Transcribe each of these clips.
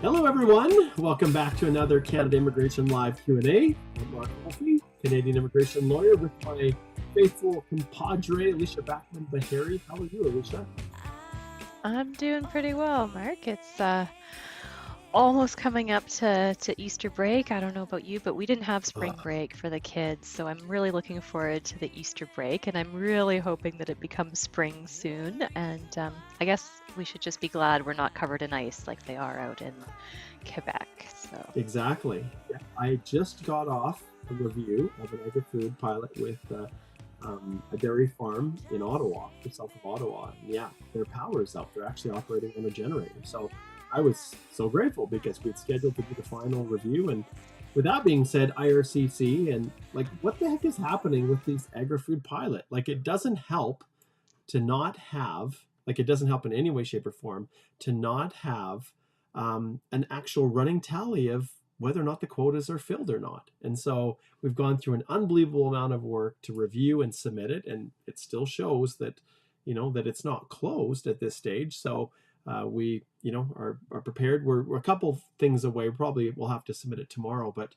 Hello, everyone. Welcome back to another Canada Immigration Live Q&A. I'm Mark Holthe, Canadian immigration lawyer, with my faithful compadre, Alicia Backman-Bahari. How are you, Alicia? I'm doing pretty well, Mark. It's almost coming up to Easter break. I don't know about you, but we didn't have spring break for the kids, so I'm really looking forward to the Easter break, and I'm really hoping that it becomes spring soon. And I guess we should just be glad we're not covered in ice like they are out in Quebec. So Exactly. Yeah, I just got off a review of an agri-food pilot with a dairy farm in Ottawa, just south of Ottawa. And yeah, their power is out. They're actually operating on a generator. So I was so grateful because we'd scheduled to do the final review. And with that being said, IRCC and like, what the heck is happening with these agri-food pilot? Like, it doesn't help to not have, like, it doesn't help in any way, shape, or form to not have an actual running tally of whether or not the quotas are filled or not. And so we've gone through an unbelievable amount of work to review and submit it, and it still shows that, that it's not closed at this stage. So we, are prepared. We're a couple things away. Probably we'll have to submit it tomorrow, but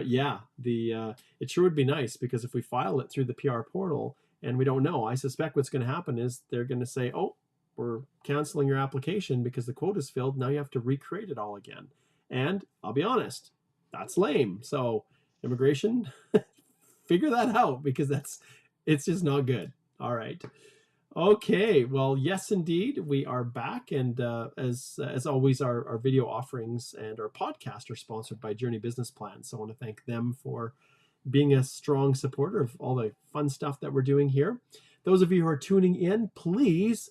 yeah, it sure would be nice, because if we file it through the PR portal and we don't know, I suspect what's going to happen is they're going to say, oh, we're canceling your application because the quota's filled. Now you have to recreate it all again. And I'll be honest, that's lame. So immigration, figure that out, because it's just not good. All right. Okay. Well, yes, indeed, we are back. And as always, our video offerings and our podcast are sponsored by Journey Business Plan. So I want to thank them for being a strong supporter of all the fun stuff that we're doing here. Those of you who are tuning in, please,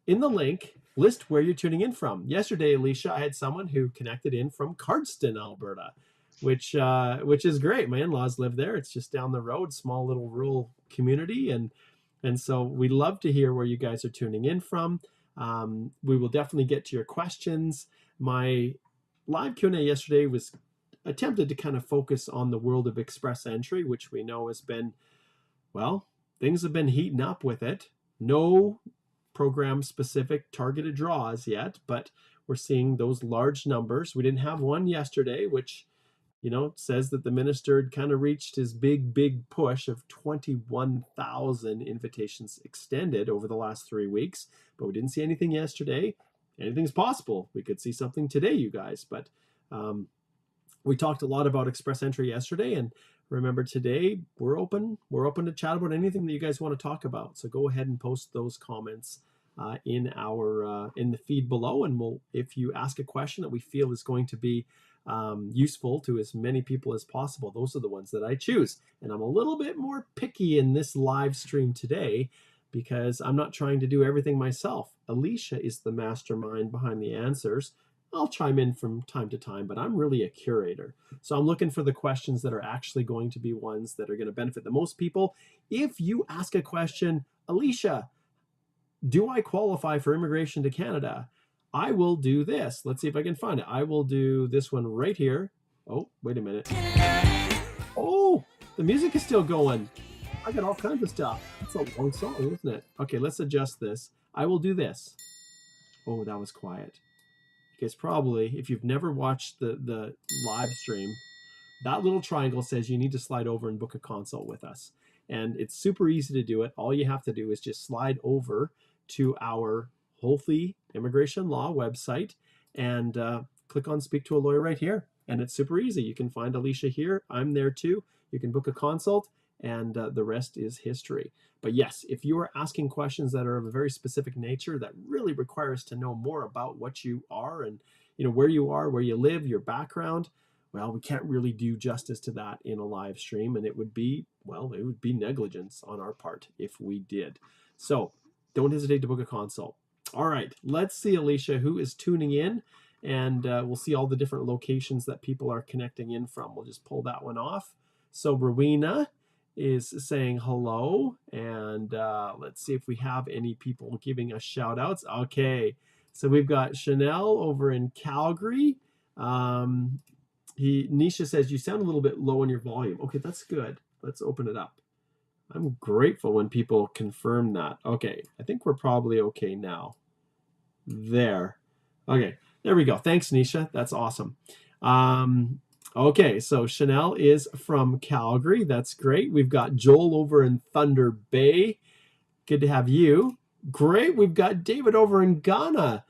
in the link, list where you're tuning in from. Yesterday, Alicia, I had someone who connected in from Cardston, Alberta, which is great. My in-laws live there. It's just down the road, small little rural community, and so we love to hear where you guys are tuning in from. We will definitely get to your questions. My live Q&A yesterday was attempted to kind of focus on the world of express entry, which we know has been, well, things have been heating up with it. No program-specific targeted draws yet, but we're seeing those large numbers. We didn't have one yesterday, which, says that the minister had kind of reached his big push of 21,000 invitations extended over the last 3 weeks, but we didn't see anything yesterday. Anything's possible. We could see something today, you guys, but we talked a lot about express entry yesterday, and remember, today we're open to chat about anything that you guys want to talk about. So go ahead and post those comments in the feed below, and if you ask a question that we feel is going to be useful to as many people as possible, those are the ones that I choose. And I'm a little bit more picky in this live stream today, because I'm not trying to do everything myself. Alicia is the mastermind behind the answers. I'll chime in from time to time, but I'm really a curator. So I'm looking for the questions that are actually going to be ones that are going to benefit the most people. If you ask a question, Alicia, do I qualify for immigration to Canada? I will do this. Let's see if I can find it. I will do this one right here. Oh, wait a minute. Oh, the music is still going. I got all kinds of stuff. It's a long song, isn't it? Okay, let's adjust this. I will do this. Oh, that was quiet. Because probably, if you've never watched the live stream, that little triangle says you need to slide over and book a consult with us. And it's super easy to do it. All you have to do is just slide over to our Holthe Immigration Law website and click on Speak to a Lawyer right here. And it's super easy. You can find Alicia here. I'm there too. You can book a consult, and the rest is history. But yes, if you are asking questions that are of a very specific nature that really require us to know more about what you are and where you are, where you live, your background, well, we can't really do justice to that in a live stream, and it would be negligence on our part if we did. So don't hesitate to book a consult. All right, let's see, Alicia, who is tuning in, and we'll see all the different locations that people are connecting in from. We'll just pull that one off. So Rowena is saying hello, and let's see if we have any people giving us shout outs. Okay, so we've got Chanel over in Calgary. Nisha says you sound a little bit low on your volume. Okay, that's good. Let's open it up. I'm grateful when people confirm that. Okay, I think we're probably okay now. There. Okay, There we go. Thanks, Nisha. That's awesome. Okay, so Chanel is from Calgary. That's great. We've got Joel over in Thunder Bay. Good to have you. Great. We've got David over in Ghana.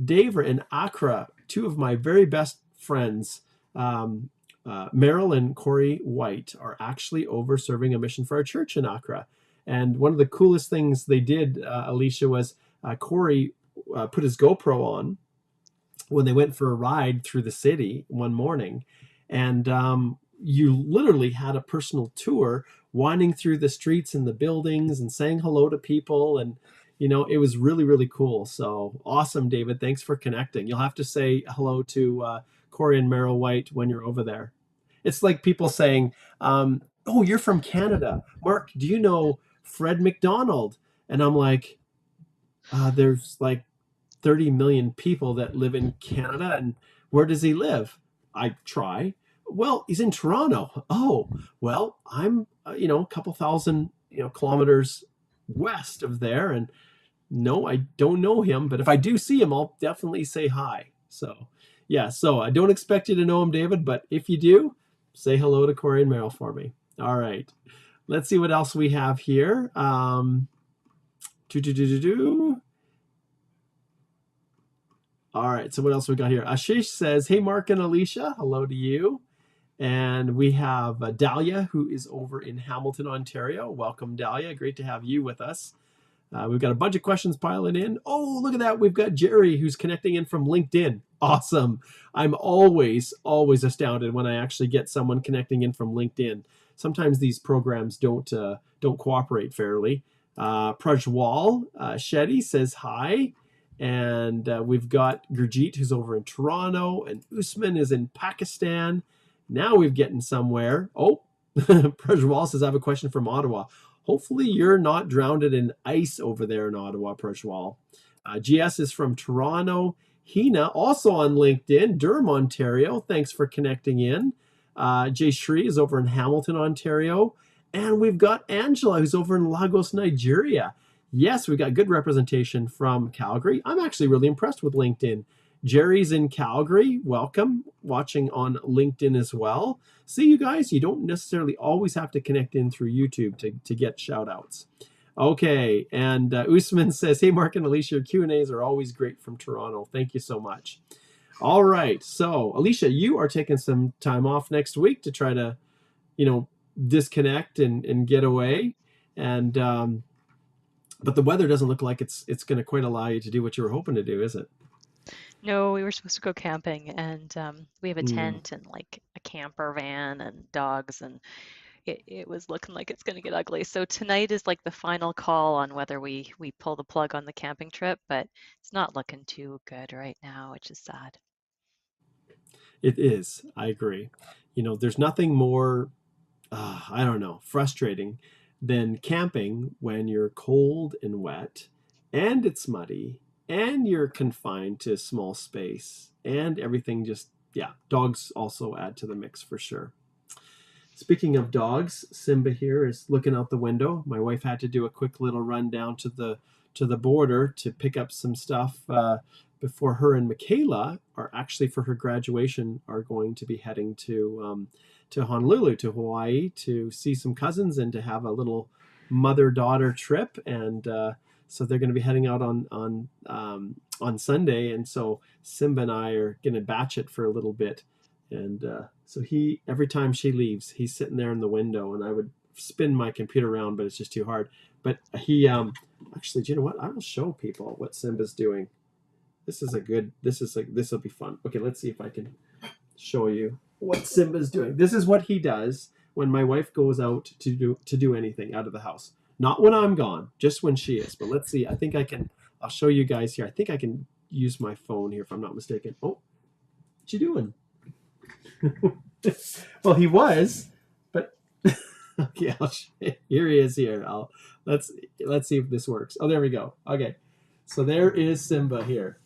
David and Accra, two of my very best friends, Meryl and Corey White, are actually over serving a mission for our church in Accra. And one of the coolest things they did, Alicia, was Corey put his GoPro on when they went for a ride through the city one morning. And you literally had a personal tour winding through the streets and the buildings and saying hello to people. And, you know, it was really, really cool. So awesome, David. Thanks for connecting. You'll have to say hello to Corey and Meryl White when you're over there. It's like people saying, oh, you're from Canada. Mark, do you know Fred McDonald? And I'm like, there's like 30 million people that live in Canada. And where does he live? I try. Well, he's in Toronto. Oh, well, I'm, a couple thousand, kilometers west of there. And no, I don't know him. But if I do see him, I'll definitely say hi. So, yeah, so I don't expect you to know him, David. But if you do, say hello to Corey and Meryl for me. All right. Let's see what else we have here. All right, so what else we got here? Ashish says, hey, Mark and Alicia, hello to you. And we have Dahlia, who is over in Hamilton, Ontario. Welcome, Dahlia. Great to have you with us. We've got a bunch of questions piling in. Oh, look at that. We've got Jerry, who's connecting in from LinkedIn. Awesome. I'm always astounded when I actually get someone connecting in from LinkedIn. Sometimes these programs don't cooperate fairly. Prajwal Shetty says hi. And we've got Gurjeet, who's over in Toronto, and Usman is in Pakistan. Now we're getting somewhere. Oh, Prajwal says, I have a question from Ottawa. Hopefully you're not drowned in ice over there in Ottawa, Prajwal. GS is from Toronto. Hina, also on LinkedIn, Durham, Ontario. Thanks for connecting in. Jay Shree is over in Hamilton, Ontario. And we've got Angela, who's over in Lagos, Nigeria. Yes, we got good representation from Calgary. I'm actually really impressed with LinkedIn. Jerry's in Calgary. Welcome. Watching on LinkedIn as well. See, you guys, you don't necessarily always have to connect in through YouTube to get shout outs. Okay, and Usman says, hey, Mark and Alicia, your Q&As are always great from Toronto. Thank you so much. All right, so Alicia, you are taking some time off next week to try to, disconnect and get away. And but the weather doesn't look like it's going to quite allow you to do what you were hoping to do, is it? No, we were supposed to go camping, and we have a tent and like a camper van and dogs, and it was looking like it's going to get ugly. So tonight is like the final call on whether we pull the plug on the camping trip, but it's not looking too good right now, which is sad. It is. I agree. There's nothing more, frustrating than camping when you're cold and wet and it's muddy and you're confined to a small space and everything dogs also add to the mix for sure. Speaking of dogs, Simba here is looking out the window. My wife had to do a quick little run down to the border to pick up some stuff before her and Michaela are actually for her graduation are going to be heading to Honolulu, to Hawaii, to see some cousins and to have a little mother-daughter trip. And so they're going to be heading out on Sunday. And so Simba and I are going to batch it for a little bit. And so every time she leaves, he's sitting there in the window, and I would spin my computer around, but it's just too hard. But he actually, do you know what? I will show people what Simba's doing. This will be fun. Okay, let's see if I can show you what Simba's doing. This is what he does when my wife goes out to do anything out of the house. Not when I'm gone, just when she is. But let's see. I'll show you guys here. I think I can use my phone here if I'm not mistaken. Oh, what you doing? Well, he was, but okay, here he is here. Let's see if this works. Oh, there we go. Okay. So there is Simba here.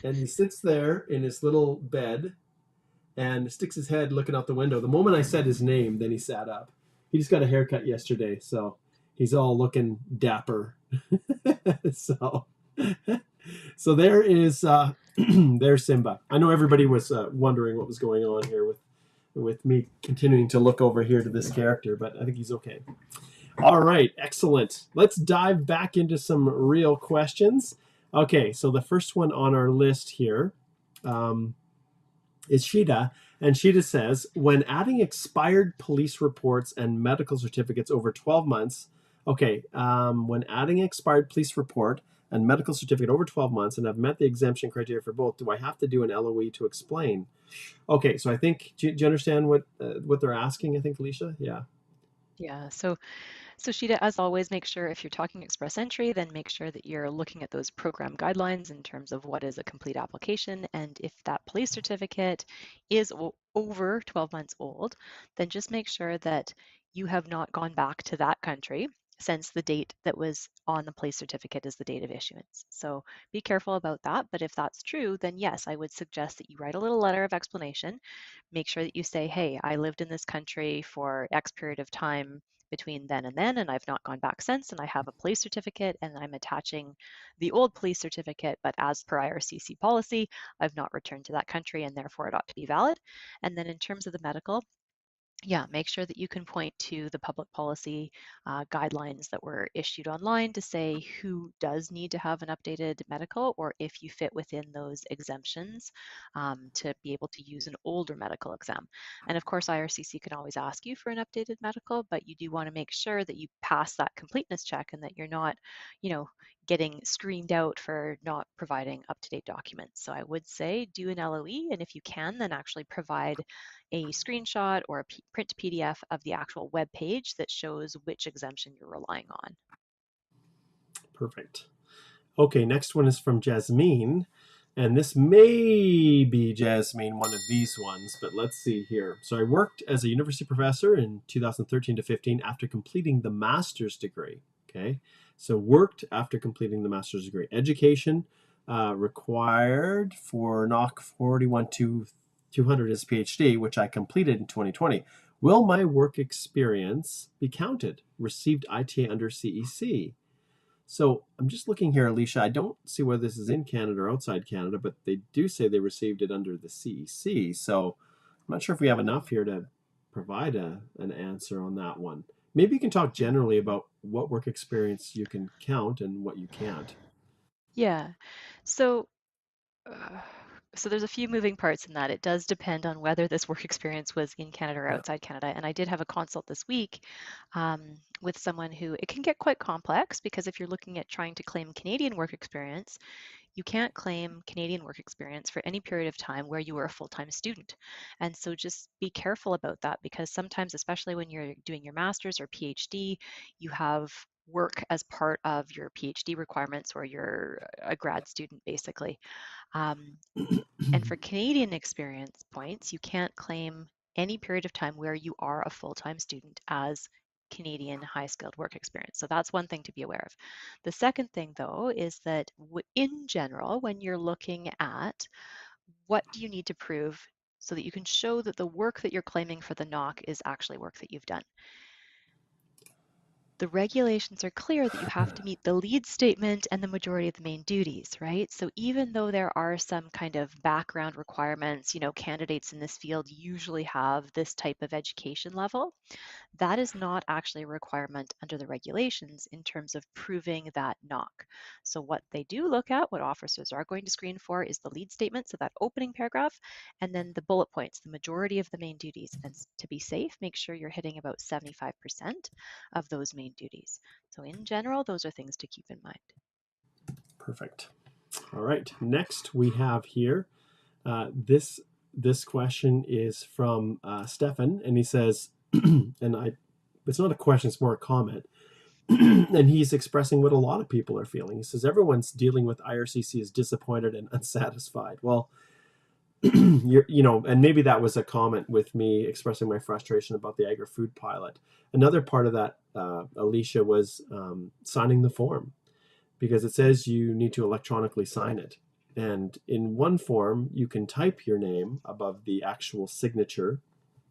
And he sits there in his little bed and sticks his head looking out the window. The moment I said his name, then he sat up. He just got a haircut yesterday, so he's all looking dapper. So there is There's Simba. I know everybody was wondering what was going on here with me continuing to look over here to this character, but I think he's okay. All right, excellent. Let's dive back into some real questions. Okay, so the first one on our list here is Sheeta, and Sheeta says, when adding expired police reports and medical certificates over 12 months, when adding expired police report and medical certificate over 12 months and have met the exemption criteria for both, do I have to do an LOE to explain? Okay, so I think, do you understand what they're asking, I think, Alicia? Yeah. Yeah, so Sheeta, as always, make sure if you're talking express entry, then make sure that you're looking at those program guidelines in terms of what is a complete application. And if that police certificate is over 12 months old, then just make sure that you have not gone back to that country since the date that was on the police certificate is the date of issuance. So be careful about that. But if that's true, then yes, I would suggest that you write a little letter of explanation. Make sure that you say, hey, I lived in this country for X period of time between then, and I've not gone back since, and I have a police certificate, and I'm attaching the old police certificate, but as per IRCC policy, I've not returned to that country, and therefore it ought to be valid. And then in terms of the medical, yeah, make sure that you can point to the public policy guidelines that were issued online to say who does need to have an updated medical, or if you fit within those exemptions to be able to use an older medical exam. And of course, IRCC can always ask you for an updated medical, but you do want to make sure that you pass that completeness check and that you're not, getting screened out for not providing up-to-date documents. So I would say do an LOE, and if you can, then actually provide a screenshot or a print PDF of the actual web page that shows which exemption you're relying on. Perfect. Okay, next one is from Jasmine. And this may be, Jasmine, one of these ones, but let's see here. So I worked as a university professor in 2013 to 15 after completing the master's degree. Okay, so worked after completing the master's degree. Education required for NOC 41200 is PhD, which I completed in 2020. Will my work experience be counted? Received ITA under CEC. So I'm just looking here, Alicia. I don't see whether this is in Canada or outside Canada, but they do say they received it under the CEC. So I'm not sure if we have enough here to provide an answer on that one. Maybe you can talk generally about what work experience you can count and what you can't. Yeah. So so there's a few moving parts in that. It does depend on whether this work experience was in Canada or Yeah. outside Canada. And I did have a consult this week with someone who it can get quite complex because if you're looking at trying to claim Canadian work experience, you can't claim Canadian work experience for any period of time where you were a full-time student. And so just be careful about that because sometimes, especially when you're doing your master's or PhD, you have work as part of your PhD requirements or you're a grad student basically. Um, and for Canadian experience points, you can't claim any period of time where you are a full-time student as Canadian high-skilled work experience. So that's one thing to be aware of. The second thing, though, is that in general, when you're looking at what do you need to prove so that you can show that the work that you're claiming for the NOC is actually work that you've done. The regulations are clear that you have to meet the lead statement and the majority of the main duties, right? So even though there are some kind of background requirements, candidates in this field usually have this type of education level, that is not actually a requirement under the regulations in terms of proving that NOC. So what they do look at, what officers are going to screen for is the lead statement, so that opening paragraph, and then the bullet points, the majority of the main duties. And to be safe, make sure you're hitting about 75% of those main duties. So in general, those are things to keep in mind. Perfect. All right. Next we have here, this question is from Stefan, and he says, it's not a question, it's more a comment. And he's expressing what a lot of people are feeling. He says, everyone's dealing with IRCC is disappointed and unsatisfied. Well, and maybe that was a comment with me expressing my frustration about the agri-food pilot. Another part of that, Alicia, was signing the form, because it says you need to electronically sign it. And in one form, you can type your name above the actual signature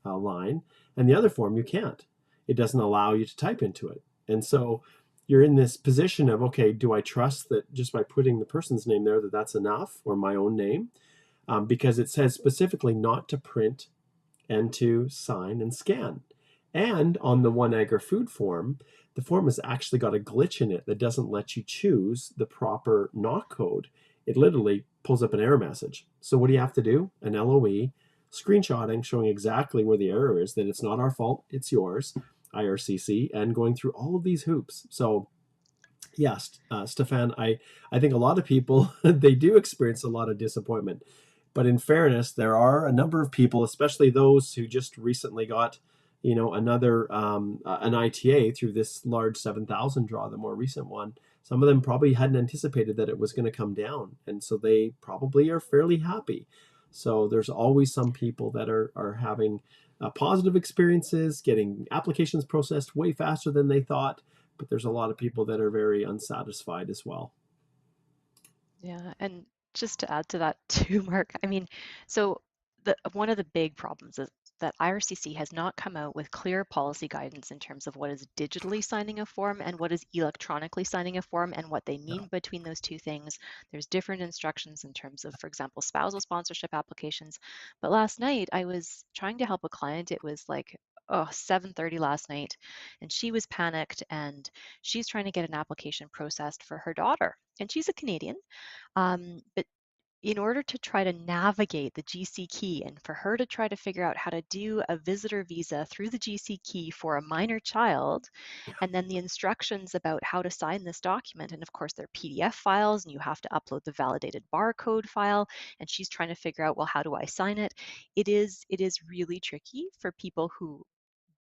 line, and the other form you can't. It doesn't allow you to type into it. And so you're in this position of, okay, do I trust that just by putting the person's name there that that's enough, or my own name? Because it says specifically not to print and to sign and scan. And on the One Agri Food form, the form has actually got a glitch in it that doesn't let you choose the proper knock code. It literally pulls up an error message. So what do you have to do? An LOE, screenshotting, showing exactly where the error is, that it's not our fault, it's yours, IRCC, and going through all of these hoops. So yes, Stefan, I think a lot of people, they do experience a lot of disappointment. But in fairness, there are a number of people, especially those who just recently got, another an ITA through this large 7,000 draw, the more recent one. Some of them probably hadn't anticipated that it was going to come down, and so they probably are fairly happy. So there's always some people that are having positive experiences, getting applications processed way faster than they thought, but there's a lot of people that are very unsatisfied as well. Yeah, and just to add to that too, Mark, I mean, so one of the big problems is that IRCC has not come out with clear policy guidance in terms of what is digitally signing a form and what is electronically signing a form and what they mean between those two things. There's different instructions in terms of, for example, spousal sponsorship applications. But last night I was trying to help a client. It was like 7:30 last night, and she was panicked and she's trying to get an application processed for her daughter. And she's a Canadian, but in order to try to navigate the GC key and for her to try to figure out how to do a visitor visa through the GC key for a minor child, and then the instructions about how to sign this document, and of course they're PDF files and you have to upload the validated barcode file, and she's trying to figure out, well, how do I sign it? It is really tricky for people who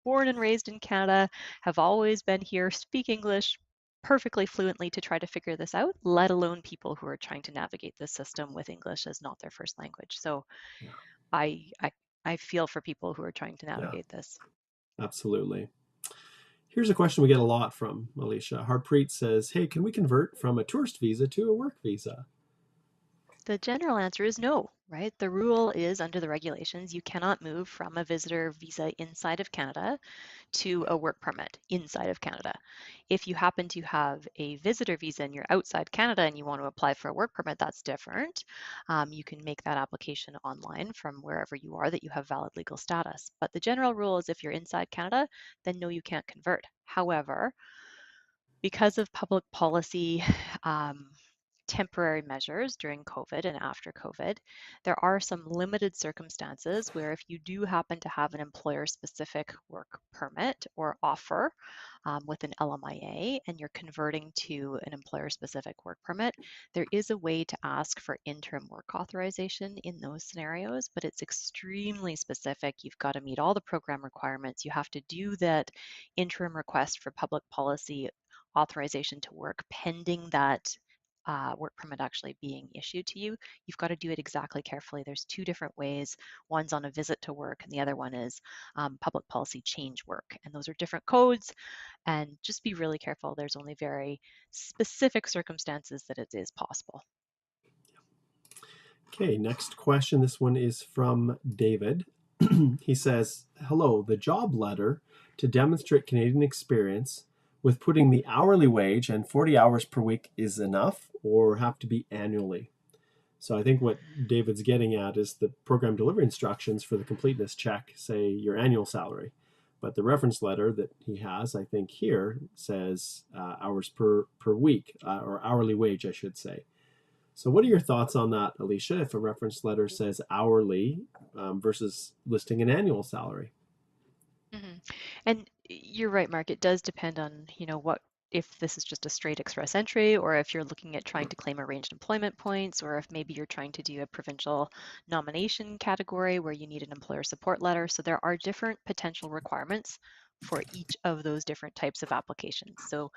born and raised in Canada, have always been here, speak English perfectly fluently to try to figure this out, let alone people who are trying to navigate the system with English as not their first language. So Yeah, I I, I feel for people who are trying to yeah, navigate this. absolutely. Here's a question we get a lot from Alicia. Harpreet says, hey, can we convert from a tourist visa to a work visa? The general answer is no, right? The rule is under the regulations, you cannot move from a visitor visa inside of Canada to a work permit inside of Canada. If you happen to have a visitor visa and you're outside Canada and you want to apply for a work permit, that's different. You can make that application online from wherever you are that you have valid legal status. But the general rule is if you're inside Canada, then no, you can't convert. However, because of public policy um, temporary measures during COVID and after COVID, there are some limited circumstances where if you do happen to have an employer-specific work permit or offer with an LMIA and you're converting to an employer-specific work permit, there is a way to ask for interim work authorization in those scenarios, but it's extremely specific. You've got to meet all the program requirements. You have to do that interim request for public policy authorization to work pending that work permit actually being issued to you. You've got to do it exactly carefully. There's two different ways. One's on a visit to work, and the other one is public policy change work. And those are different codes. And just be really careful. There's only very specific circumstances that it is possible. Okay, next question. This one is from David. He says, hello, the job letter to demonstrate Canadian experience with putting the hourly wage and 40 hours per week is enough or have to be annually? So I think what David's getting at is the program delivery instructions for the completeness check say your annual salary. But the reference letter that he has, I think here, says hours per week, or hourly wage, I should say. So what are your thoughts on that, Alicia, if a reference letter says hourly versus listing an annual salary? Mhm. And you're right, Mark. It does depend on, what if this is just a straight express entry, or if you're looking at trying to claim arranged employment points, or if maybe you're trying to do a provincial nomination category where you need an employer support letter. So there are different potential requirements for each of those different types of applications. So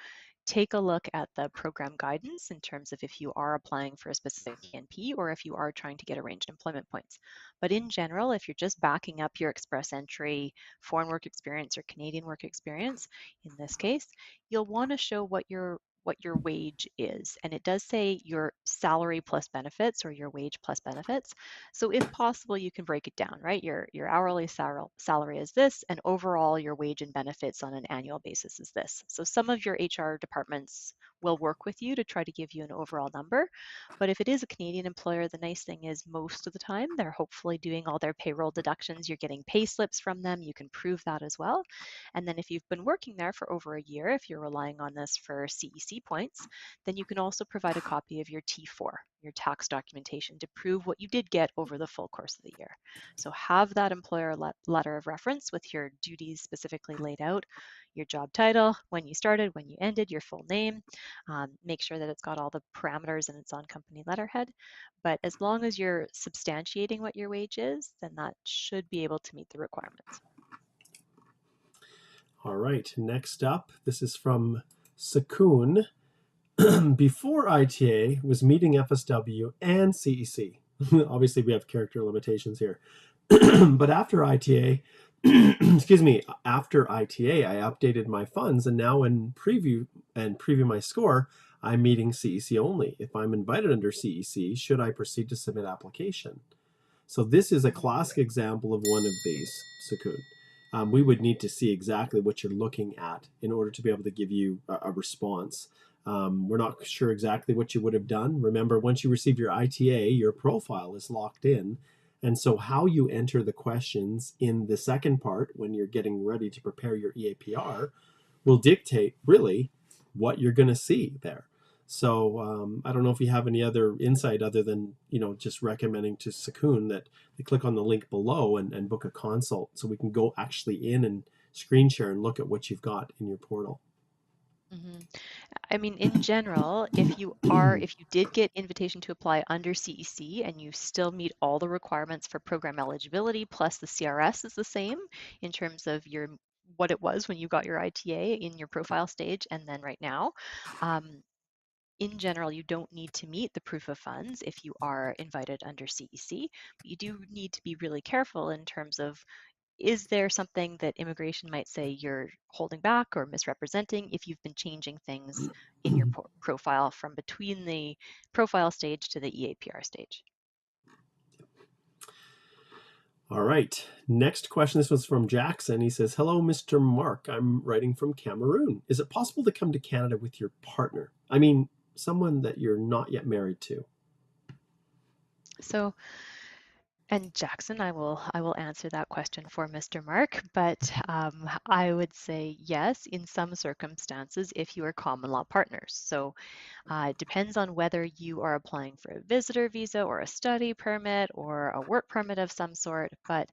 take a look at the program guidance in terms of if you are applying for a specific ENP or if you are trying to get arranged employment points. But in general, if you're just backing up your express entry, foreign work experience or Canadian work experience, in this case, you'll want to show what your what your wage is. And it does say your salary plus benefits or your wage plus benefits. So if possible, you can break it down, right? Your hourly salary is this, and overall your wage and benefits on an annual basis is this. So some of your HR departments will work with you to try to give you an overall number. But if it is a Canadian employer, the nice thing is most of the time they're hopefully doing all their payroll deductions. You're getting pay slips from them. You can prove that as well. And then if you've been working there for over a year, if you're relying on this for CEC points, then you can also provide a copy of your T4, your tax documentation, to prove what you did get over the full course of the year. So have that employer letter of reference with your duties specifically laid out, your job title, when you started, when you ended, your full name. Make sure that it's got all the parameters and it's on company letterhead. But as long as you're substantiating what your wage is, then that should be able to meet the requirements. All right, next up, this is from Sakun. Before ITA was meeting FSW and CEC. Obviously, we have character limitations here. But after ITA, excuse me, after ITA, I updated my funds, and now in preview my score, I'm meeting CEC only. If I'm invited under CEC, should I proceed to submit application? So this is a classic example of one of these, Sakun. We would need to see exactly what you're looking at in order to be able to give you a response. We're not sure exactly what you would have done. Remember, once you receive your ITA, your profile is locked in. And so how you enter the questions in the second part, when you're getting ready to prepare your EAPR, will dictate really what you're going to see there. So I don't know if you have any other insight other than, just recommending to Sakun that they click on the link below and book a consult so we can go actually in and screen share and look at what you've got in your portal. Mm-hmm. I mean, in general, if you did get invitation to apply under CEC and you still meet all the requirements for program eligibility, plus the CRS is the same in terms of what it was when you got your ITA in your profile stage and then right now. In general, you don't need to meet the proof of funds if you are invited under CEC, but you do need to be really careful in terms of, is there something that immigration might say you're holding back or misrepresenting if you've been changing things in your profile from between the profile stage to the EAPR stage? All right. Next question. This was from Jackson. He says, "Hello, Mr. Mark. I'm writing from Cameroon. Is it possible to come to Canada with your partner? I mean, someone that you're not yet married to." So, and Jackson, I will answer that question for Mr. Mark, but I would say yes, in some circumstances, if you are common law partners. So it depends on whether you are applying for a visitor visa or a study permit or a work permit of some sort, but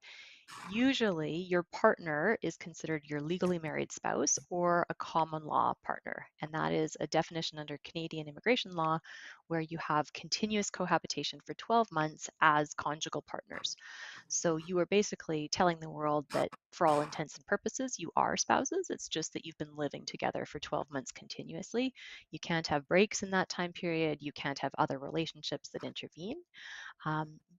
usually your partner is considered your legally married spouse or a common law partner. And that is a definition under Canadian immigration law where you have continuous cohabitation for 12 months as conjugal partners. So you are basically telling the world that for all intents and purposes, you are spouses. It's just that you've been living together for 12 months continuously. You can't have breaks in that time period. You can't have other relationships that intervene.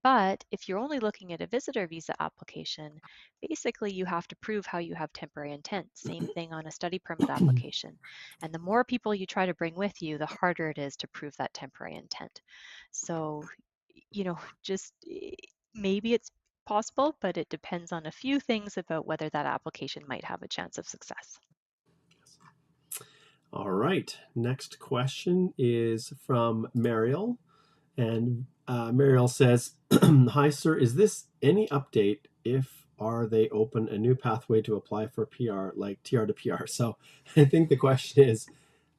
But if you're only looking at a visitor visa application, basically you have to prove how you have temporary intent. Same thing on a study permit application. And the more people you try to bring with you, the harder it is to prove that temporary intent. So, just maybe it's possible, but it depends on a few things about whether that application might have a chance of success. All right. Next question is from Mariel. And Mariel says, "Hi, sir. Is this any update if are they open a new pathway to apply for PR, like TR to PR?" So I think the question is,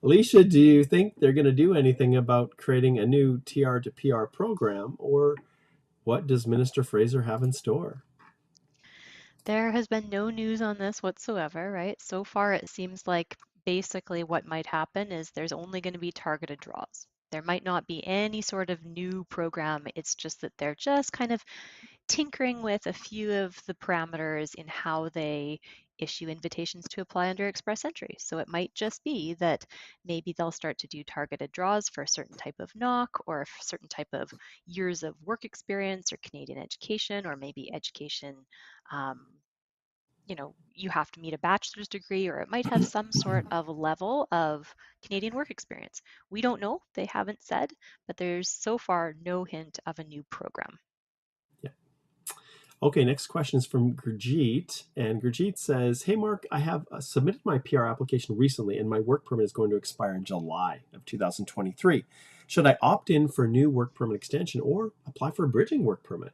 Alicia, do you think they're going to do anything about creating a new TR to PR program, or what does Minister Fraser have in store? There has been no news on this whatsoever, right? So far, it seems like basically what might happen is there's only going to be targeted draws. There might not be any sort of new program. It's just that they're just kind of tinkering with a few of the parameters in how they issue invitations to apply under express entry. So it might just be that maybe they'll start to do targeted draws for a certain type of knock or a certain type of years of work experience or Canadian education or maybe education um, you have to meet a bachelor's degree, or it might have some sort of level of Canadian work experience. We don't know, they haven't said, but there's so far no hint of a new program. Yeah. Okay, next question is from Gurjeet. And Gurjeet says, hey, Mark, I have submitted my PR application recently and my work permit is going to expire in July of 2023. Should I opt in for a new work permit extension or apply for a bridging work permit?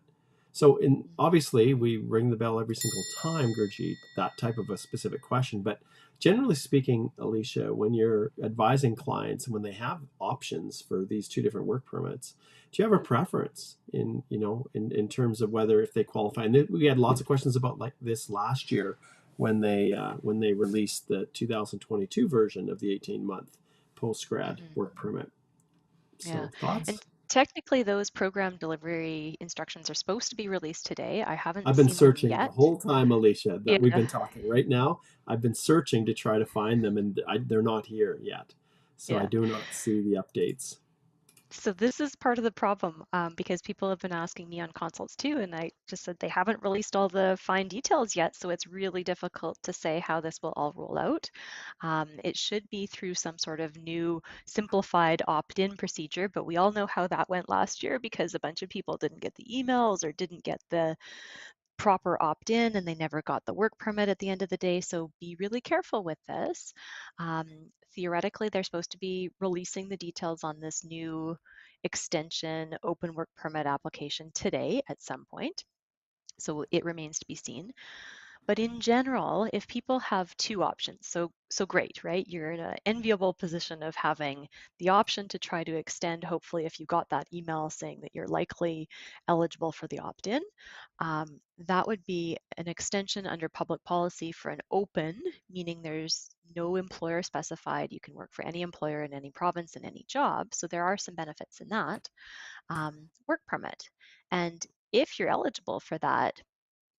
So obviously, we ring the bell every single time, Gurjeet, that type of a specific question. But generally speaking, Alicia, when you're advising clients and when they have options for these two different work permits, do you have a preference in terms of whether if they qualify? And we had lots of questions about like this last year when they released the 2022 version of the 18-month postgrad work permit. So Yeah. thoughts? And technically, those program delivery instructions are supposed to be released today. I haven't I've been seen them searching the yet. whole time, Alicia, that we've Yeah. been talking right now. I've been searching to try to find them, and they're not here yet. So I Yeah. do not see the updates. So this is part of the problem, because people have been asking me on consults too, and I just said they haven't released all the fine details yet, so it's really difficult to say how this will all roll out. It should be through some sort of new simplified opt-in procedure, but we all know how that went last year because a bunch of people didn't get the emails or didn't get the proper opt-in and they never got the work permit at the end of the day. So be really careful with this. Theoretically, they're supposed to be releasing the details on this new extension open work permit application today at some point. So it remains to be seen. But in general, if people have two options, so great, right? You're in an enviable position of having the option to try to extend, hopefully, if you got that email saying that you're likely eligible for the opt-in. That would be an extension under public policy for an open, meaning there's no employer specified. You can work for any employer in any province in any job. So there are some benefits in that. Work permit. And if you're eligible for that,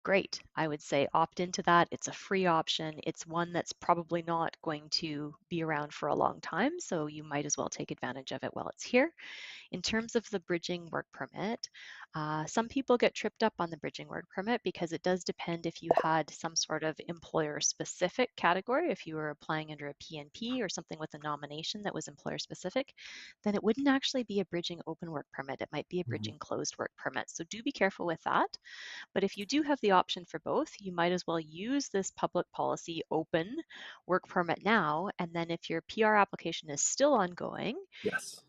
great. I would say opt into that. It's a free option. It's one that's probably not going to be around for a long time, so you might as well take advantage of it while it's here. In terms of the bridging work permit, some people get tripped up on the bridging work permit because it does depend if you had some sort of employer-specific category. If you were applying under a PNP or something with a nomination that was employer-specific, then it wouldn't actually be a bridging open work permit. It might be a bridging closed work permit. So do be careful with that. But if you do have the option for both, you might as well use this public policy open work permit now. And then if your PR application is still ongoing, Yes.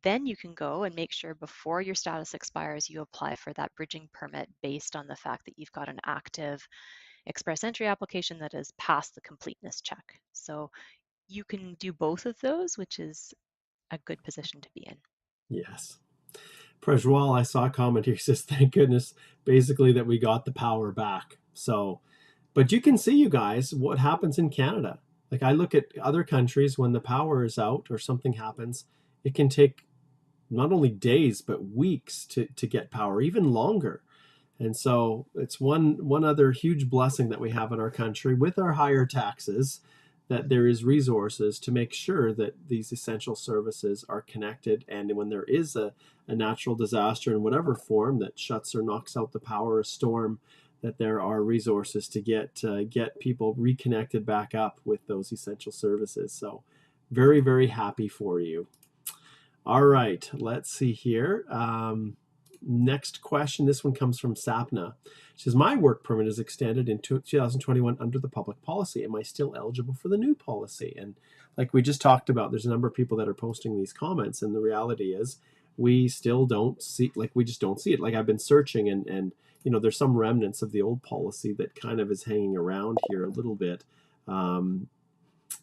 then you can go and make sure before your status expires, you apply for that bridging permit based on the fact that you've got an active express entry application that has passed the completeness check. So you can do both of those, which is a good position to be in. Yes. Prajwal, I saw a comment here. He says, thank goodness, basically, that we got the power back. So, but you can see, you guys, what happens in Canada. Like I look at other countries when the power is out or something happens, it can take not only days, but weeks to get power, even longer. And so it's one other huge blessing that we have in our country with our higher taxes, that there is resources to make sure that these essential services are connected. And when there is a natural disaster in whatever form that shuts or knocks out the power, a storm, that there are resources to get people reconnected back up with those essential services. So very, very happy for you. All right, let's see here. Next question. This one comes from Sapna. She says, my work permit is extended in 2021 under the public policy. Am I still eligible for the new policy? And like we just talked about, there's a number of people that are posting these comments. And the reality is we still don't see, like we just don't see it. Like I've been searching and there's some remnants of the old policy that kind of is hanging around here a little bit.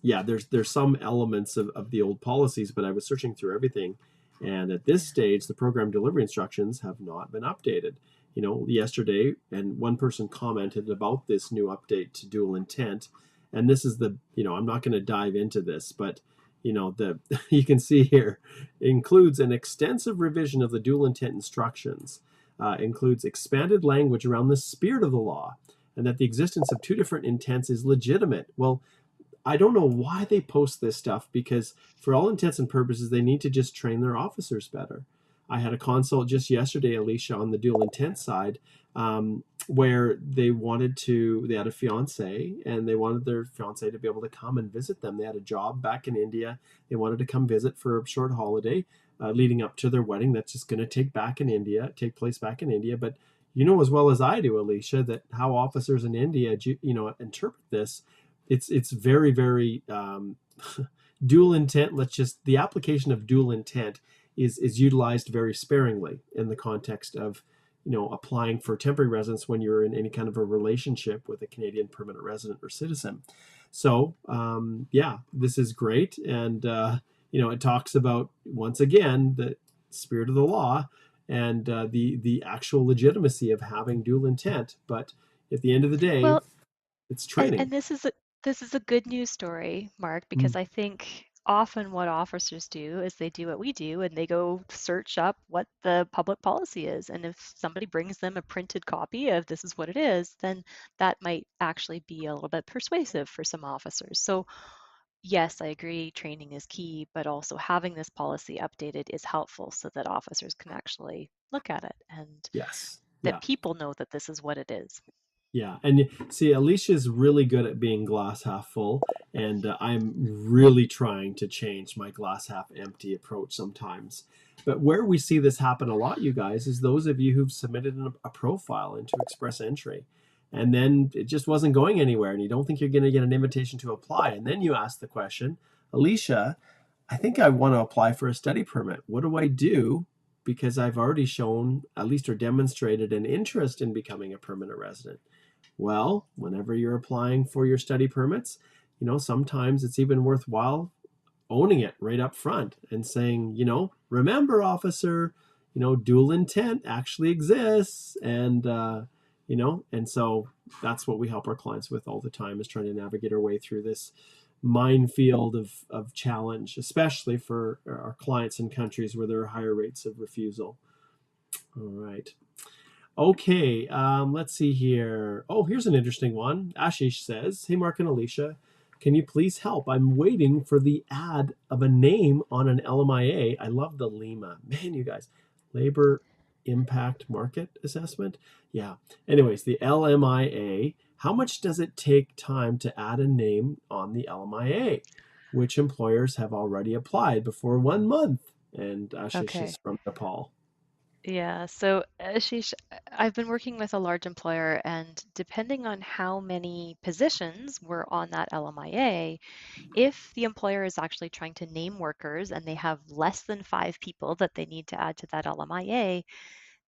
There's some elements of the old policies, but I was searching through everything. And at this stage, the program delivery instructions have not been updated. Yesterday, and one person commented about this new update to dual intent. And this is I'm not going to dive into this, but you can see here, includes an extensive revision of the dual intent instructions, includes expanded language around the spirit of the law, and that the existence of two different intents is legitimate. Well, I don't know why they post this stuff, because for all intents and purposes, they need to just train their officers better. I had a consult just yesterday, Alicia, on the dual intent side, where they had a fiance and they wanted their fiance to be able to come and visit them. They had a job back in India. They wanted to come visit for a short holiday leading up to their wedding. That's just going to take place back in India. But you know as well as I do, Alicia, that how officers in India, interpret this. It's very, very dual intent. The application of dual intent is utilized very sparingly in the context of applying for temporary residence when you're in any kind of a relationship with a Canadian permanent resident or citizen. So yeah, this is great, and it talks about, once again, the spirit of the law and the actual legitimacy of having dual intent. But at the end of the day, Well, it's and training. this is a good news story, Mark, Mm, because I think often what officers do is they do what we do and they go search up what the public policy is. And if somebody brings them a printed copy of this is what it is, then that might actually be a little bit persuasive for some officers. So yes, I agree, training is key, but also having this policy updated is helpful so that officers can actually look at it and yes. that Yeah. people know that this is what it is. Yeah, and see, Alicia's really good at being glass half full, and I'm really trying to change my glass half empty approach sometimes. But where we see this happen a lot, you guys, is those of you who've submitted a profile into Express Entry, and then it just wasn't going anywhere, and you don't think you're going to get an invitation to apply, and then you ask the question, Alicia, I think I want to apply for a study permit. What do I do? Because I've already shown, at least, or demonstrated an interest in becoming a permanent resident. Well, whenever you're applying for your study permits, sometimes it's even worthwhile owning it right up front and saying, remember, officer, dual intent actually exists. And so that's what we help our clients with all the time, is trying to navigate our way through this minefield of challenge, especially for our clients in countries where there are higher rates of refusal. All right. Okay, let's see here. Oh, here's an interesting one. Ashish says, "Hey, Mark and Alicia, can you please help? I'm waiting for the ad of a name on an LMIA. I love the Lima. Man, you guys, Labor Impact Market Assessment? Yeah. Anyways, the LMIA, how much does it take time to add a name on the LMIA? Which employers have already applied before 1 month?" And Ashish is Okay. from Nepal. Yeah, so Ashish, I've been working with a large employer, and depending on how many positions were on that LMIA, if the employer is actually trying to name workers and they have less than 5 people that they need to add to that LMIA,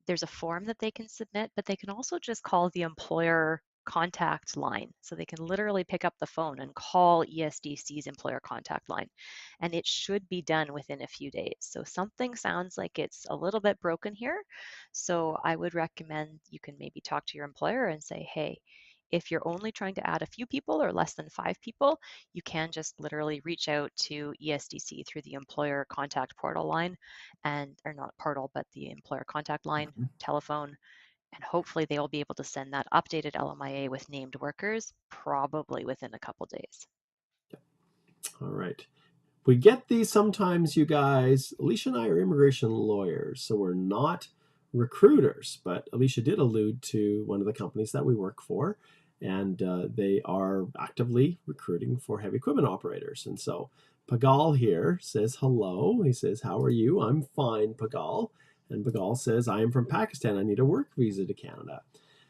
there's a form that they can submit, but they can also just call the employer contact line. So they can literally pick up the phone and call ESDC's employer contact line, and it should be done within a few days. So something sounds like it's a little bit broken here. So I would recommend you can maybe talk to your employer and say, hey, if you're only trying to add a few people or less than 5 people, you can just literally reach out to ESDC through the employer contact portal line, and or not portal, but the employer contact line, telephone, and hopefully they will be able to send that updated LMIA with named workers probably within a couple days. All right. We get these sometimes, you guys. Alicia and I are immigration lawyers, so we're not recruiters. But Alicia did allude to one of the companies that we work for, and they are actively recruiting for heavy equipment operators. And so Pagal here says hello. He says, "How are you?" "I'm fine, Pagal." And Pagal says, "I am from Pakistan. I need a work visa to Canada."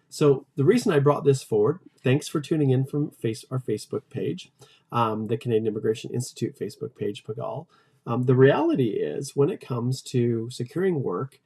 So the reason I brought this forward, thanks for tuning in from our Facebook page, the Canadian Immigration Institute Facebook page, Pagal. The reality is, when it comes to securing work,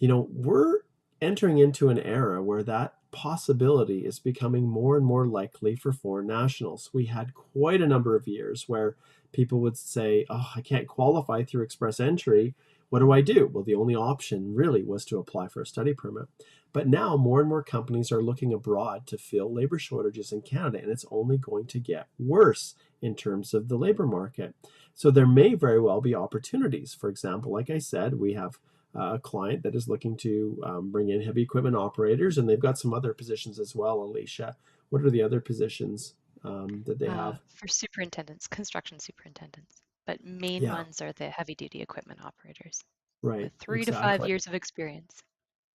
we're entering into an era where that possibility is becoming more and more likely for foreign nationals. We had quite a number of years where people would say, "Oh, I can't qualify through Express Entry. What do I do?" Well, the only option really was to apply for a study permit. But now more and more companies are looking abroad to fill labor shortages in Canada, and it's only going to get worse in terms of the labor market. So there may very well be opportunities. For example, like I said, we have a client that is looking to bring in heavy equipment operators, and they've got some other positions as well, Alicia. What are the other positions that they have? For superintendents, construction superintendents, but main Yeah. ones are the heavy duty equipment operators. Right. with 3 to 5 Exactly. years of experience.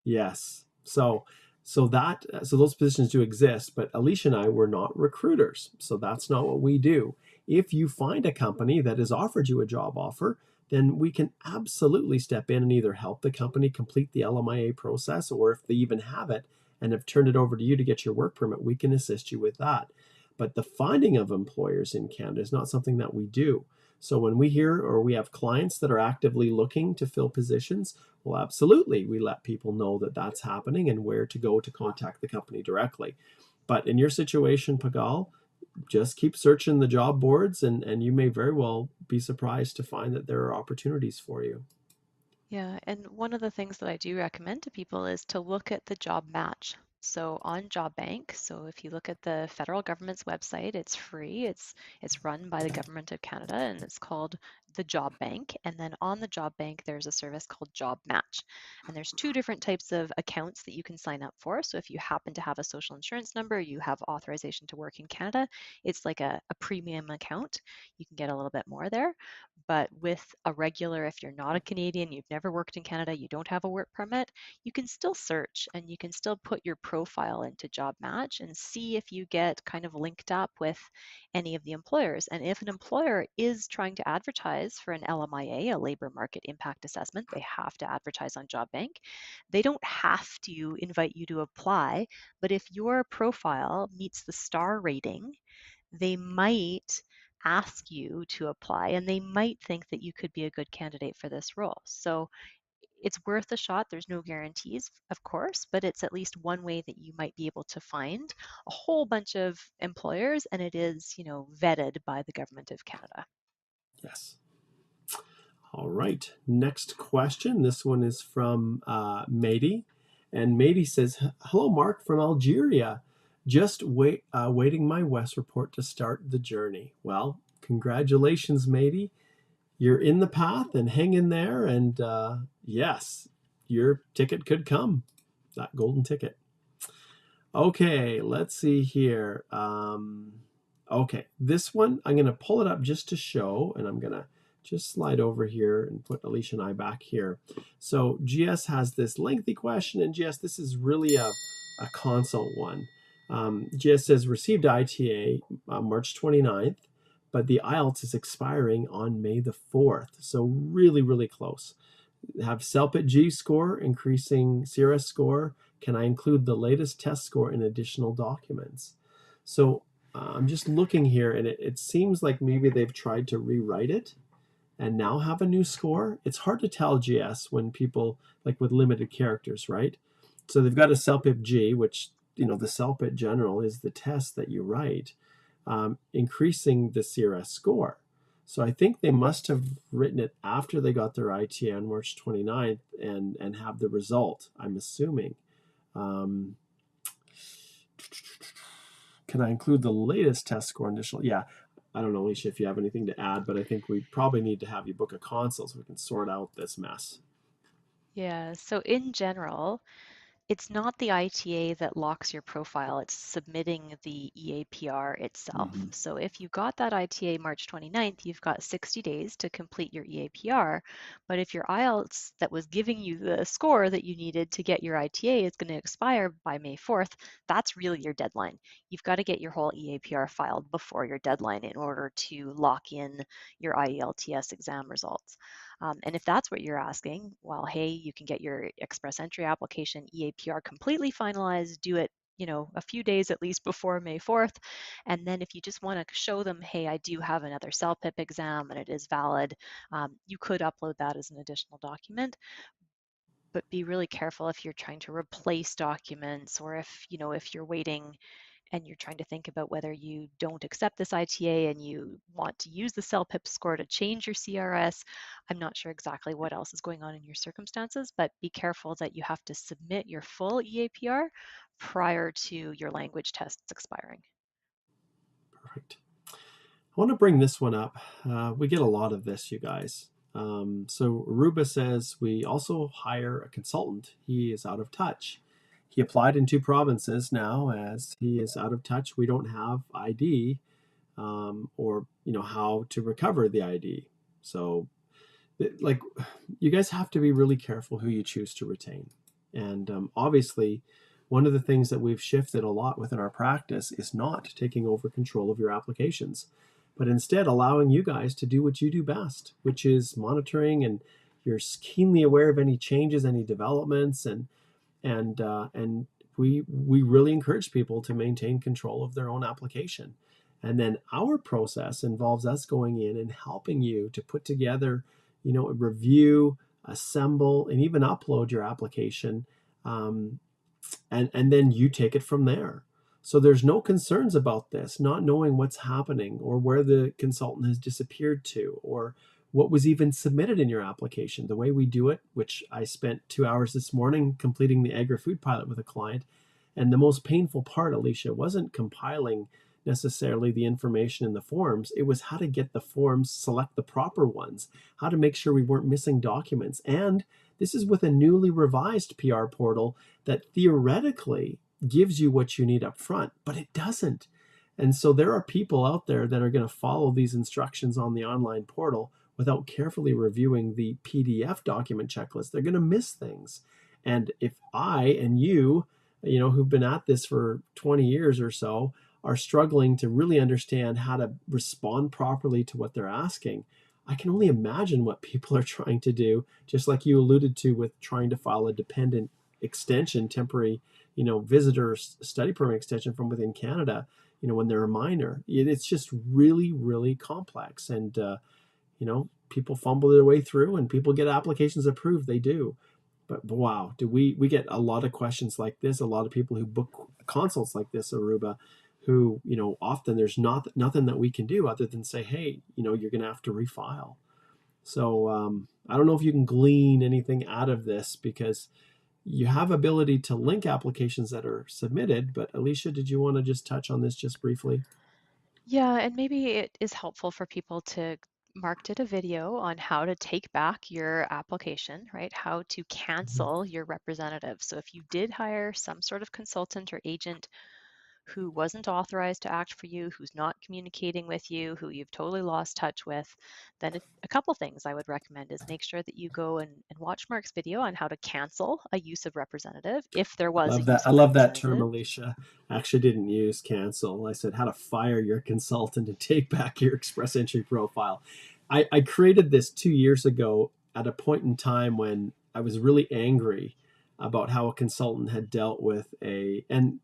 Yes. So those positions do exist, but Alicia and I were not recruiters. So that's not what we do. If you find a company that has offered you a job offer, then we can absolutely step in and either help the company complete the LMIA process, or if they even have it and have turned it over to you to get your work permit, we can assist you with that. But the finding of employers in Canada is not something that we do. So when we hear or we have clients that are actively looking to fill positions, well, absolutely. We let people know that that's happening and where to go to contact the company directly. But in your situation, Pagal, just keep searching the job boards, and you may very well be surprised to find that there are opportunities for you. Yeah, and one of the things that I do recommend to people is to look at the job match. So on Job Bank, so if you look at the federal government's website, it's free. It's run by the government of Canada and it's called the Job Bank. And then on the Job Bank, there's a service called Job Match. And there's two different types of accounts that you can sign up for. So if you happen to have a social insurance number, you have authorization to work in Canada, it's like a premium account. You can get a little bit more there. But with a regular, if you're not a Canadian, you've never worked in Canada, you don't have a work permit, you can still search and you can still put your profile into Job Match and see if you get kind of linked up with any of the employers. And if an employer is trying to advertise for an LMIA, a labor market impact assessment, they have to advertise on Job Bank. They don't have to invite you to apply, but if your profile meets the star rating, they might ask you to apply and they might think that you could be a good candidate for this role. So it's worth a shot. There's no guarantees, of course, but it's at least one way that you might be able to find a whole bunch of employers, and it is, vetted by the government of Canada. Yes. All right. Next question. This one is from Mady. And Mady says, "Hello, Mark from Algeria. Just waiting my West report to start the journey." Well, congratulations, Mady. You're in the path and hang in there. And yes, your ticket could come, that golden ticket. Okay, let's see here. Okay, this one, I'm going to pull it up just to show, and I'm going to just slide over here and put Alicia and I back here. So GS has this lengthy question, and GS, this is really a consult one. GS says, received ITA March 29th, but the IELTS is expiring on May the 4th. So really, really close. Have CELPIT G score, increasing CRS score. Can I include the latest test score in additional documents? So I'm just looking here, and it seems like maybe they've tried to rewrite it and now have a new score. It's hard to tell GS when people, like with limited characters, right? So they've got a CELPIP G, which, the CELPIT general is the test that you write, increasing the CRS score. So I think they must have written it after they got their ITA on March 29th and have the result, I'm assuming. Can I include the latest test score initial? Yeah, I don't know, Alicia, if you have anything to add, but I think we probably need to have you book a consult so we can sort out this mess. Yeah, so in general, it's not the ITA that locks your profile, it's submitting the EAPR itself. Mm-hmm. So if you got that ITA March 29th, you've got 60 days to complete your EAPR. But if your IELTS that was giving you the score that you needed to get your ITA is going to expire by May 4th, that's really your deadline. You've got to get your whole EAPR filed before your deadline in order to lock in your IELTS exam results. And if that's what you're asking, well, hey, you can get your express entry application EAPR completely finalized, do it, a few days at least before May 4th. And then if you just want to show them, hey, I do have another CELPIP exam and it is valid, you could upload that as an additional document. But be really careful if you're trying to replace documents or if you're waiting and you're trying to think about whether you don't accept this ITA and you want to use the CELPIP score to change your CRS. I'm not sure exactly what else is going on in your circumstances, but be careful that you have to submit your full EAPR prior to your language tests expiring. Perfect. I want to bring this one up. We get a lot of this, you guys. So Ruba says, we also hire a consultant. He is out of touch. He applied in 2 provinces now. As he is out of touch, we don't have ID or how to recover the ID. So like, you guys have to be really careful who you choose to retain. And obviously, one of the things that we've shifted a lot within our practice is not taking over control of your applications, but instead allowing you guys to do what you do best, which is monitoring, and you're keenly aware of any changes, any developments, and we really encourage people to maintain control of their own application. And then our process involves us going in and helping you to put together, review, assemble, and even upload your application, and then you take it from there. So there's no concerns about this, not knowing what's happening or where the consultant has disappeared to, or what was even submitted in your application. The way we do it, which I spent 2 hours this morning completing the agri-food pilot with a client, and the most painful part, Alicia, wasn't compiling necessarily the information in the forms. It was how to get the forms, select the proper ones, how to make sure we weren't missing documents. And this is with a newly revised PR portal that theoretically gives you what you need up front, but it doesn't. And so there are people out there that are going to follow these instructions on the online portal without carefully reviewing the PDF document checklist. They're going to miss things. And if I and you, who've been at this for 20 years or so, are struggling to really understand how to respond properly to what they're asking, I can only imagine what people are trying to do, just like you alluded to with trying to file a dependent extension, temporary, visitor study permit extension from within Canada, when they're a minor. It's just really, really complex. And, people fumble their way through, and people get applications approved. They do. But wow, do we get a lot of questions like this, a lot of people who book consults like this, Aruba, who, often there's nothing that we can do other than say, hey, you're going to have to refile. So I don't know if you can glean anything out of this, because you have ability to link applications that are submitted. But Alicia, did you want to just touch on this just briefly? Yeah, and maybe it is helpful for people to. Mark did a video on how to take back your application, right? How to cancel your representative. So if you did hire some sort of consultant or agent who wasn't authorized to act for you, who's not communicating with you, who you've totally lost touch with, then a couple things I would recommend is make sure that you go and watch Mark's video on how to cancel a use of representative, if there was a Love that. use I of love that term, representative. Alicia. I actually didn't use cancel. I said how to fire your consultant and take back your express entry profile. I created this 2 years ago at a point in time when I was really angry about how a consultant had dealt with and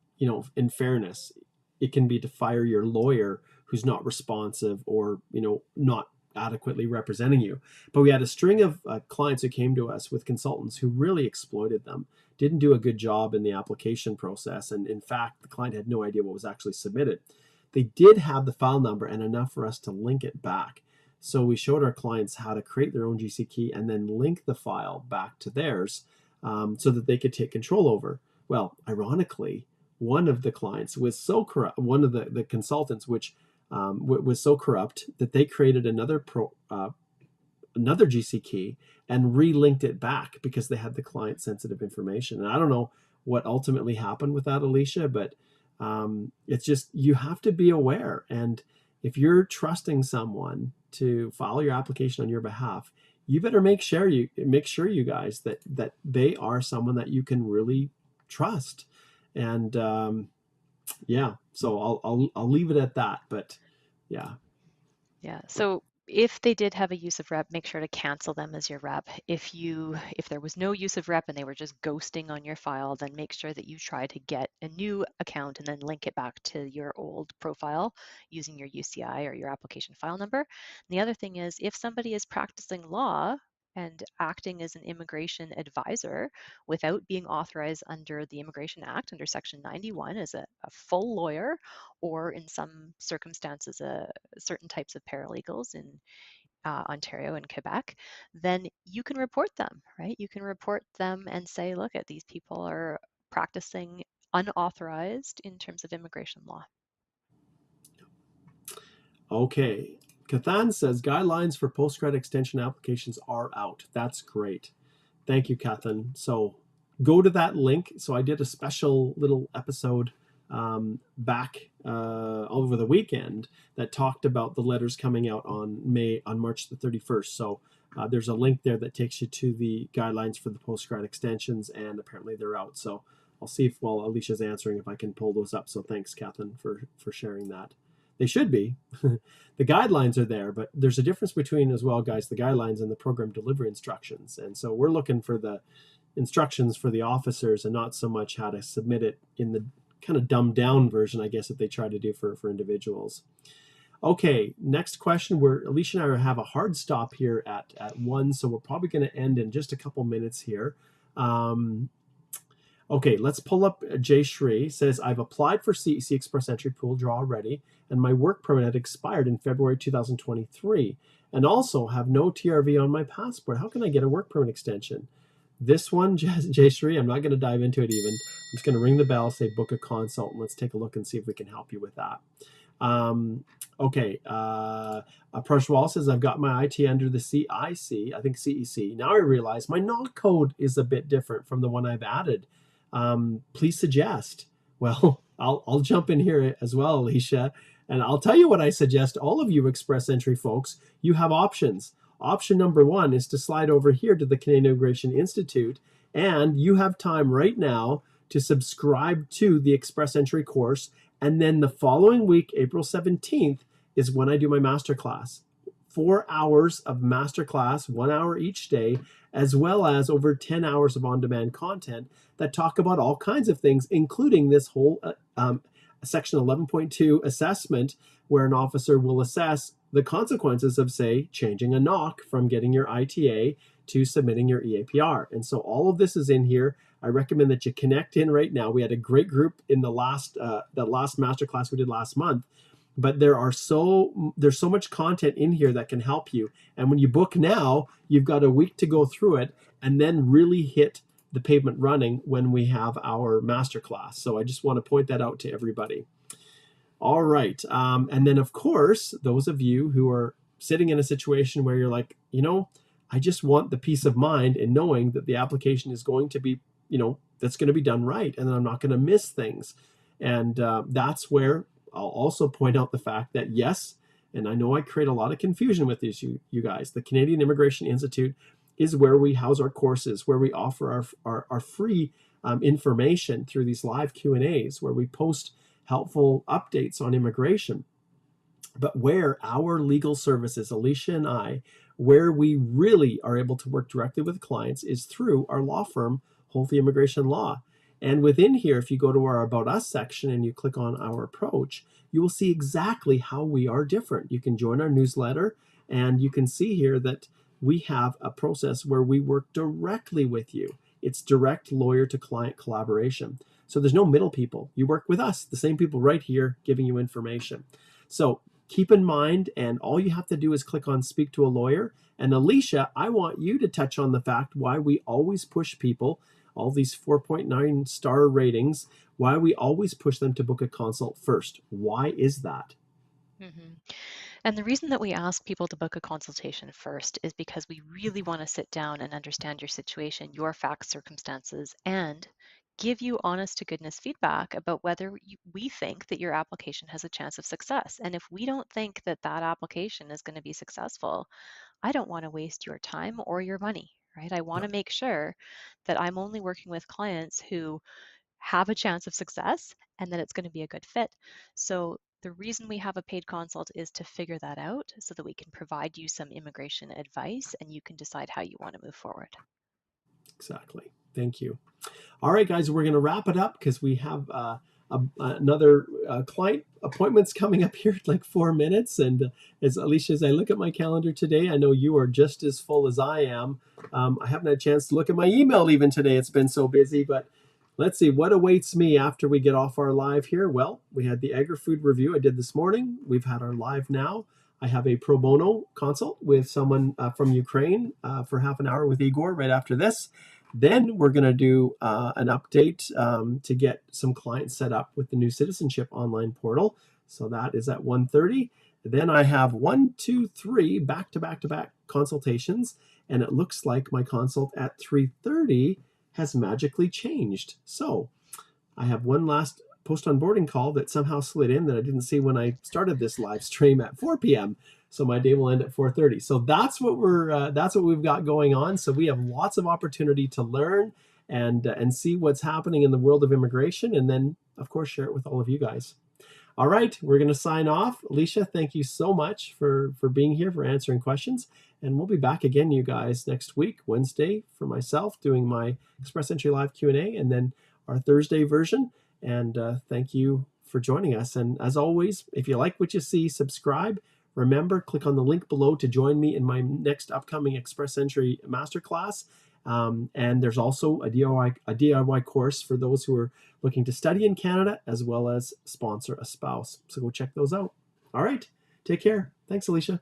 in fairness, it can be to fire your lawyer who's not responsive or, not adequately representing you. But we had a string of clients who came to us with consultants who really exploited them, didn't do a good job in the application process. And in fact, the client had no idea what was actually submitted. They did have the file number and enough for us to link it back. So we showed our clients how to create their own GC key and then link the file back to theirs, so that they could take control over. Well, ironically, one of the clients was so corrupt, one of the consultants, which was so corrupt that they created another GC key and relinked it back because they had the client sensitive information. And I don't know what ultimately happened with that, Alicia, but it's just, you have to be aware. And if you're trusting someone to file your application on your behalf, you better make sure you guys that they are someone that you can really trust. And yeah, so I'll leave it at that. But yeah. Yeah. So if they did have a use of rep, make sure to cancel them as your rep. If there was no use of rep and they were just ghosting on your file, then make sure that you try to get a new account and then link it back to your old profile using your UCI or your application file number. And the other thing is, if somebody is practicing law and acting as an immigration advisor without being authorized under the Immigration Act under Section 91 as a full lawyer, or in some circumstances, certain types of paralegals in Ontario and Quebec, then you can report them, right? You can report them and say, look, at these people are practicing unauthorized in terms of immigration law. Okay. Kathan says guidelines for postgrad extension applications are out. That's great. Thank you, Kathan. So go to that link. So I did a special little episode back over the weekend that talked about the letters coming out on March the 31st. So there's a link there that takes you to the guidelines for the postgrad extensions, and apparently they're out. So I'll see if, while Alicia's answering, if I can pull those up. So thanks, Catherine, for sharing that. They should be. The guidelines are there, but there's a difference between, as well, guys, the guidelines and the program delivery instructions. And so we're looking for the instructions for the officers and not so much how to submit it in the kind of dumbed down version, I guess, that they try to do for individuals. Okay, next question. Alicia and I have a hard stop here at 1, so we're probably going to end in just a couple minutes here. Okay, let's pull up Jay Shri. Says, I've applied for CEC Express Entry Pool Draw already, and my work permit had expired in February 2023, and also have no TRV on my passport. How can I get a work permit extension? This one, Jay Shri, I'm not going to dive into it even. I'm just going to ring the bell, say book a consult, and let's take a look and see if we can help you with that. Okay, Prashwal says, I've got my IT under the CIC, I think CEC. Now I realize my NOC code is a bit different from the one I've added. Please suggest. Well, I'll jump in here as well, Alicia, and I'll tell you what I suggest. All of you Express Entry folks, you have options. Option number 1 is to slide over here to the Canadian Immigration Institute, and you have time right now to subscribe to the Express Entry course. And then the following week, April 17th, is when I do my masterclass. 4 hours of masterclass, 1 hour each day, as well as over 10 hours of on-demand content that talk about all kinds of things, including this whole section 11.2 assessment, where an officer will assess the consequences of, say, changing a NOC from getting your ITA to submitting your EAPR. And so all of this is in here. I recommend that you connect in right now. We had a great group in the last masterclass we did last month, but there's so much content in here that can help you. And when you book now, you've got a week to go through it and then really hit the pavement running when we have our masterclass. So I just want to point that out to everybody. All right. And then, of course, those of you who are sitting in a situation where you're like, I just want the peace of mind in knowing that the application is going to be, that's going to be done right, and then I'm not going to miss things. And that's where I'll also point out the fact that, yes, and I know I create a lot of confusion with this, you guys, the Canadian Immigration Institute is where we house our courses, where we offer our free information through these live Q&As, where we post helpful updates on immigration. But where our legal services, Alicia and I, where we really are able to work directly with clients is through our law firm, Holthe Immigration Law. And within here, if you go to our About Us section and you click on our approach, you will see exactly how we are different. You can join our newsletter, and you can see here that we have a process where we work directly with you. It's direct lawyer to client collaboration. So there's no middle people. You work with us, the same people right here giving you information. So keep in mind, and all you have to do is click on Speak to a Lawyer. And Alicia, I want you to touch on the fact why we always push people, all these 4.9 star ratings, why we always push them to book a consult first. Why is that? Mm-hmm. And the reason that we ask people to book a consultation first is because we really want to sit down and understand your situation, your facts, circumstances, and give you honest to goodness feedback about whether we think that your application has a chance of success. And if we don't think that that application is going to be successful, I don't want to waste your time or your money, right? I want to make sure that I'm only working with clients who have a chance of success and that it's going to be a good fit. So the reason we have a paid consult is to figure that out so that we can provide you some immigration advice and you can decide how you want to move forward. Exactly. Thank you. All right, guys, we're going to wrap it up because we have another client appointments coming up here in like 4 minutes. And as Alicia, as I look at my calendar today, I know you are just as full as I am. I haven't had a chance to look at my email even today. It's been so busy, but let's see what awaits me after we get off our live here. Well, we had the agri-food review I did this morning. We've had our live now. I have a pro bono consult with someone from Ukraine for half an hour with Igor right after this. Then we're going to do an update to get some clients set up with the new citizenship online portal. So that is at 1:30. Then I have 1, 2, 3 back-to-back consultations. And it looks like my consult at 3:30 has magically changed. So I have one last post onboarding call that somehow slid in that I didn't see when I started this live stream at 4 p.m. So my day will end at 4:30. So that's what we've got going on. So we have lots of opportunity to learn and see what's happening in the world of immigration, and then of course share it with all of you guys. All right, we're going to sign off. Alicia, thank you so much for being here, for answering questions. And we'll be back again, you guys, next week, Wednesday, for myself, doing my Express Entry Live Q&A, and then our Thursday version. And thank you for joining us. And as always, if you like what you see, subscribe. Remember, click on the link below to join me in my next upcoming Express Entry Masterclass. And there's also a DIY course for those who are looking to study in Canada, as well as sponsor a spouse. So go check those out. All right, take care. Thanks, Alicia.